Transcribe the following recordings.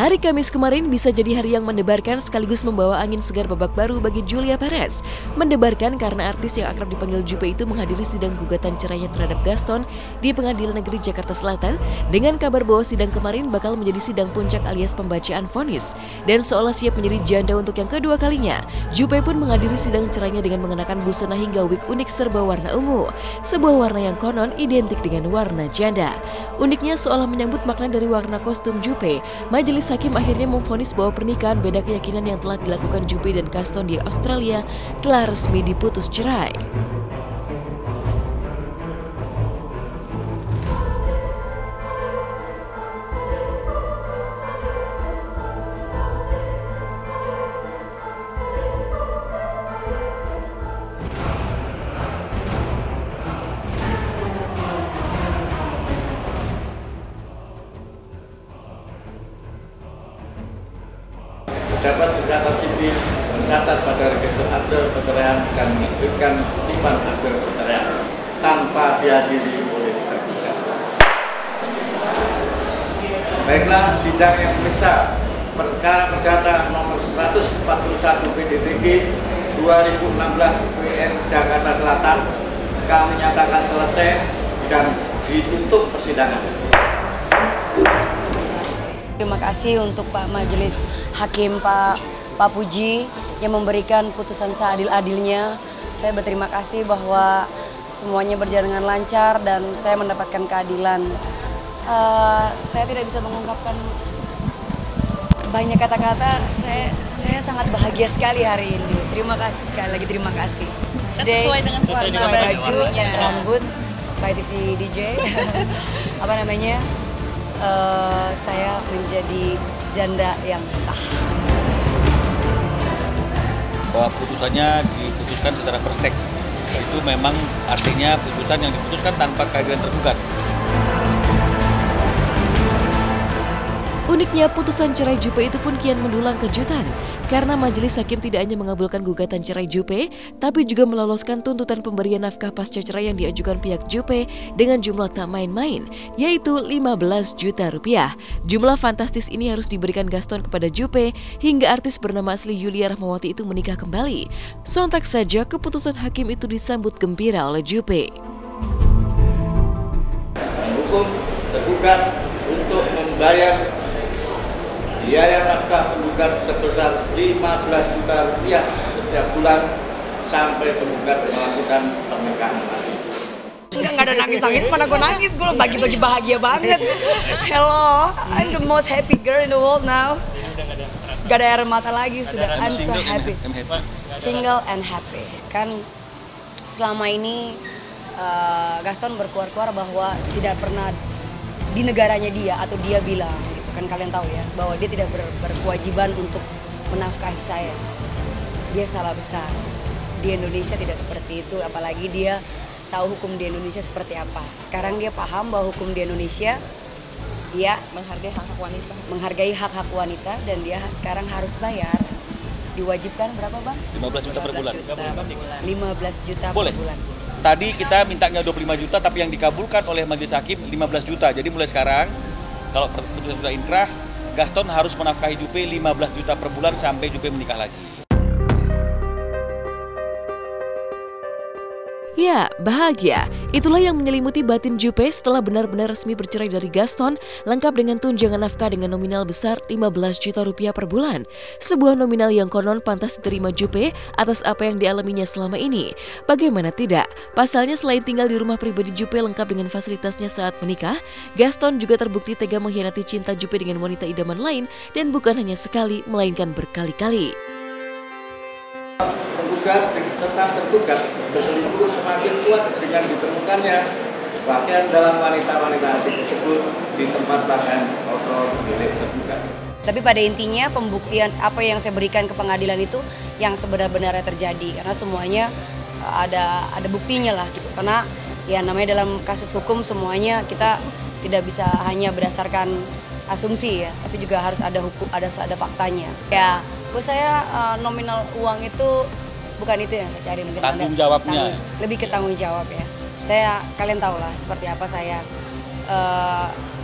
Hari Kamis kemarin bisa jadi hari yang mendebarkan sekaligus membawa angin segar babak baru bagi Julia Perez. Mendebarkan karena artis yang akrab dipanggil Jupe itu menghadiri sidang gugatan cerainya terhadap Gaston di Pengadilan Negeri Jakarta Selatan dengan kabar bahwa sidang kemarin bakal menjadi sidang puncak alias pembacaan vonis. Dan seolah siap menjadi janda untuk yang kedua kalinya, Jupe pun menghadiri sidang cerainya dengan mengenakan busana hingga wig unik serba warna ungu, sebuah warna yang konon identik dengan warna janda. Uniknya seolah menyambut makna dari warna kostum Jupe, Majelis Hakim akhirnya memvonis bahwa pernikahan beda keyakinan yang telah dilakukan Jupe dan Gaston di Australia telah resmi diputus cerai. Pejabat sipil mencatat pada register akte perceraian dan menerbitkan kutipan akte perceraian tanpa dihadiri oleh tergugat. Baiklah, sidang yang memeriksa perkara perdata nomor 141 PDTG 2016 PN Jakarta Selatan kami nyatakan selesai dan ditutup persidangan. Terima kasih untuk Pak Majelis Hakim Pak Puji yang memberikan putusan seadil-adilnya. Saya berterima kasih bahwa semuanya berjalan dengan lancar dan saya mendapatkan keadilan. Saya tidak bisa mengungkapkan banyak kata-kata. Saya sangat bahagia sekali hari ini. Terima kasih sekali lagi, terima kasih. Sesuai dengan warna baju, rambut, Pak DJ, apa namanya? Saya menjadi janda yang sah. Bahwa putusannya diputuskan secara first take, itu memang artinya putusan yang diputuskan tanpa kehadiran tergugat. Uniknya putusan cerai Jupe itu pun kian mendulang kejutan karena Majelis Hakim tidak hanya mengabulkan gugatan cerai Jupe, tapi juga meloloskan tuntutan pemberian nafkah pasca cerai yang diajukan pihak Jupe dengan jumlah tak main-main, yaitu 15 juta rupiah. Jumlah fantastis ini harus diberikan Gaston kepada Jupe hingga artis bernama asli Yulia Rahmawati itu menikah kembali. Sontak saja keputusan hakim itu disambut gembira oleh Jupe. Menghukum tergugat untuk membayar biaya nafkah penggugat sebesar 15 juta rupiah setiap bulan sampai penggugat melakukan pernikahan lagi. Enggak ada nangis-nangis, mana gue nangis, gue bagi-bagi bahagia banget. Hello, I'm the most happy girl in the world now. Gak ada air mata lagi, sudah. I'm so happy. Single and happy. Kan selama ini Gaston berkuar-kuar bahwa tidak pernah di negaranya dia atau dia bilang, kan kalian tahu ya, bahwa dia tidak berkewajiban untuk menafkahi saya. Dia salah besar. Di Indonesia tidak seperti itu, apalagi dia tahu hukum di Indonesia seperti apa. Sekarang dia paham bahwa hukum di Indonesia dia menghargai hak-hak wanita. Menghargai hak-hak wanita dan dia sekarang harus bayar. Diwajibkan berapa, Bang? 15 juta per bulan. 15 juta Boleh. per bulan. Tadi kita mintanya 25 juta tapi yang dikabulkan oleh Majelis Hakim 15 juta. Jadi mulai sekarang kalau putusan sudah inkrah, Gaston harus menafkahi Jupe 15 juta per bulan sampai Jupe menikah lagi. Ya, bahagia. Itulah yang menyelimuti batin Jupe setelah benar-benar resmi bercerai dari Gaston, lengkap dengan tunjangan nafkah dengan nominal besar 15 juta rupiah per bulan. Sebuah nominal yang konon pantas diterima Jupe atas apa yang dialaminya selama ini. Bagaimana tidak? Pasalnya selain tinggal di rumah pribadi Jupe lengkap dengan fasilitasnya saat menikah, Gaston juga terbukti tega mengkhianati cinta Jupe dengan wanita idaman lain dan bukan hanya sekali, melainkan berkali-kali. Penggugat tentang tergugat berselingkuh semakin kuat dengan ditemukannya pakaian dalam wanita-wanita asing tersebut di tempat pakaian kotor milik tergugat. Tapi pada intinya pembuktian apa yang saya berikan ke pengadilan itu yang sebenar-benarnya terjadi karena semuanya ada buktinya lah gitu. Karena ya namanya dalam kasus hukum semuanya kita tidak bisa hanya berdasarkan asumsi ya, tapi juga harus ada hukum, ada faktanya. Ya, buat saya nominal uang itu bukan itu yang saya cari, mungkin tanggung jawabnya. Lebih ke tanggung jawab ya. Kalian tahu lah seperti apa saya.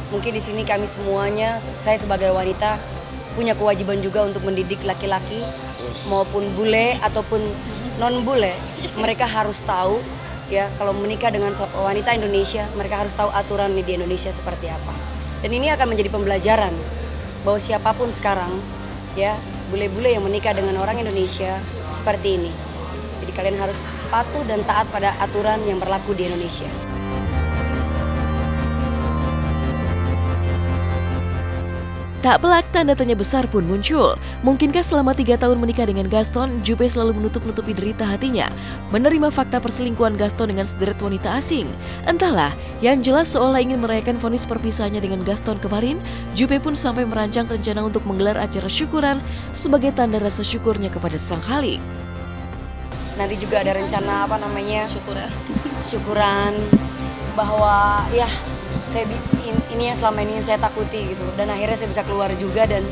Mungkin di sini kami semuanya, saya sebagai wanita punya kewajiban juga untuk mendidik laki-laki maupun bule ataupun non bule. Mereka harus tahu ya kalau menikah dengan wanita Indonesia, mereka harus tahu aturan di Indonesia seperti apa. Dan ini akan menjadi pembelajaran bahwa siapapun sekarang ya, bule-bule yang menikah dengan orang Indonesia seperti ini. Jadi kalian harus patuh dan taat pada aturan yang berlaku di Indonesia. Tak pelak, tanda tanya besar pun muncul. Mungkinkah selama 3 tahun menikah dengan Gaston, Juppe selalu menutup-nutupi derita hatinya, menerima fakta perselingkuhan Gaston dengan sederet wanita asing? Entahlah, yang jelas seolah ingin merayakan vonis perpisahannya dengan Gaston kemarin, Juppe pun sampai merancang rencana untuk menggelar acara syukuran sebagai tanda rasa syukurnya kepada Sang Khalik. Nanti juga ada rencana syukuran bahwa ya ini yang selama ini saya takuti gitu, dan akhirnya saya bisa keluar juga, dan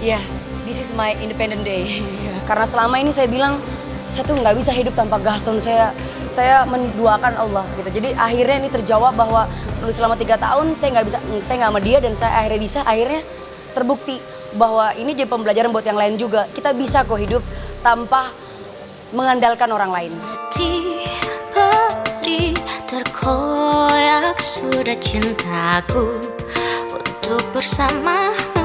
ya this is my independent day. Karena selama ini saya bilang saya tuh nggak bisa hidup tanpa Gaston, saya menduakan Allah gitu. Jadi akhirnya ini terjawab bahwa selama 3 tahun saya nggak sama dia, dan saya akhirnya terbukti bahwa ini jadi pembelajaran buat yang lain juga. Kita bisa kok hidup tanpa mengandalkan orang lain. Terkoyak sudah cintaku untuk bersamamu.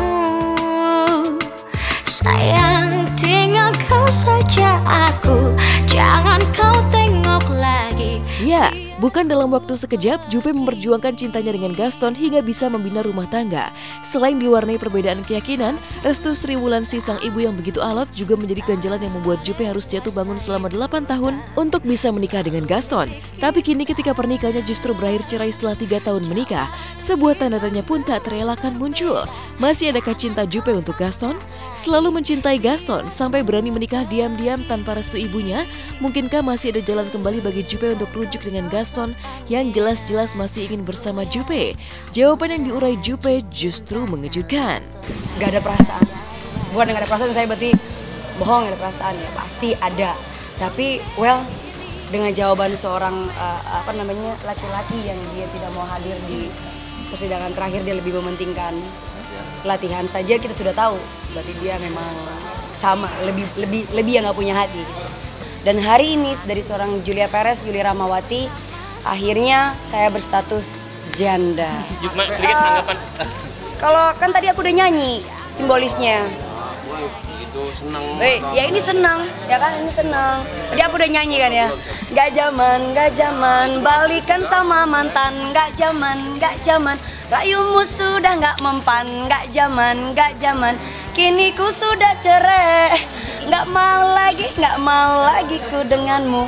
Sayang, tinggal kau saja aku, jangan kau tengok lagi. Ya, bukan dalam waktu sekejap, Juppe memperjuangkan cintanya dengan Gaston hingga bisa membina rumah tangga. Selain diwarnai perbedaan keyakinan, restu Sri Wulandari sang ibu yang begitu alot juga menjadi ganjalan yang membuat Juppe harus jatuh bangun selama 8 tahun untuk bisa menikah dengan Gaston. Tapi kini ketika pernikahannya justru berakhir cerai setelah 3 tahun menikah, sebuah tanda tanya pun tak terelakkan muncul. Masih adakah cinta Juppe untuk Gaston? Selalu mencintai Gaston sampai berani menikah diam-diam tanpa restu ibunya? Mungkinkah masih ada jalan kembali bagi Juppe untuk rujuk dengan Gaston yang jelas-jelas masih ingin bersama Juppe? Jawaban yang diurai Juppe justru mengejutkan. Gak ada perasaan. Bukan gak ada perasaan, saya berarti bohong, ada perasaan ya, pasti ada. Tapi dengan jawaban seorang laki-laki yang dia tidak mau hadir di persidangan terakhir, dia lebih mementingkan latihan saja, kita sudah tahu berarti dia memang sama, lebih yang nggak punya hati. Dan hari ini dari seorang Julia Perez, Yuli Rahmawati, akhirnya saya berstatus janda. Sedikit tanggapan. Kalau kan tadi aku udah nyanyi simbolisnya. Itu senang. Ya ini senang, ya kan, ini senang. Tadi aku udah nyanyi kan ya. Gak zaman, balikan sama mantan. Gak zaman, rayumu sudah gak mempan. Gak zaman, kini ku sudah cerai. Gak mau lagi ku denganmu.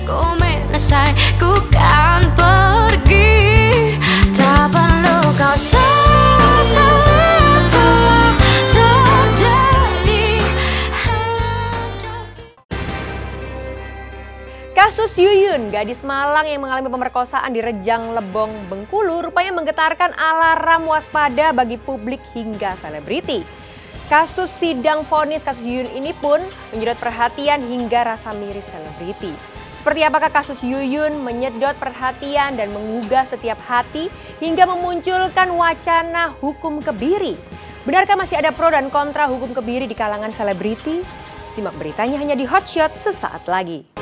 Ku menyesal, ku kan pergi. Tak perlu kau sesali telah terjadi. Kasus Yuyun, gadis Malang yang mengalami pemerkosaan di Rejang Lebong, Bengkulu, rupanya menggetarkan alarm waspada bagi publik hingga selebriti. Kasus sidang vonis kasus Yuyun ini pun menyedot perhatian hingga rasa miris selebriti. Seperti apakah kasus Yuyun menyedot perhatian dan menggugah setiap hati hingga memunculkan wacana hukum kebiri? Benarkah masih ada pro dan kontra hukum kebiri di kalangan selebriti? Simak beritanya hanya di Hotshot sesaat lagi.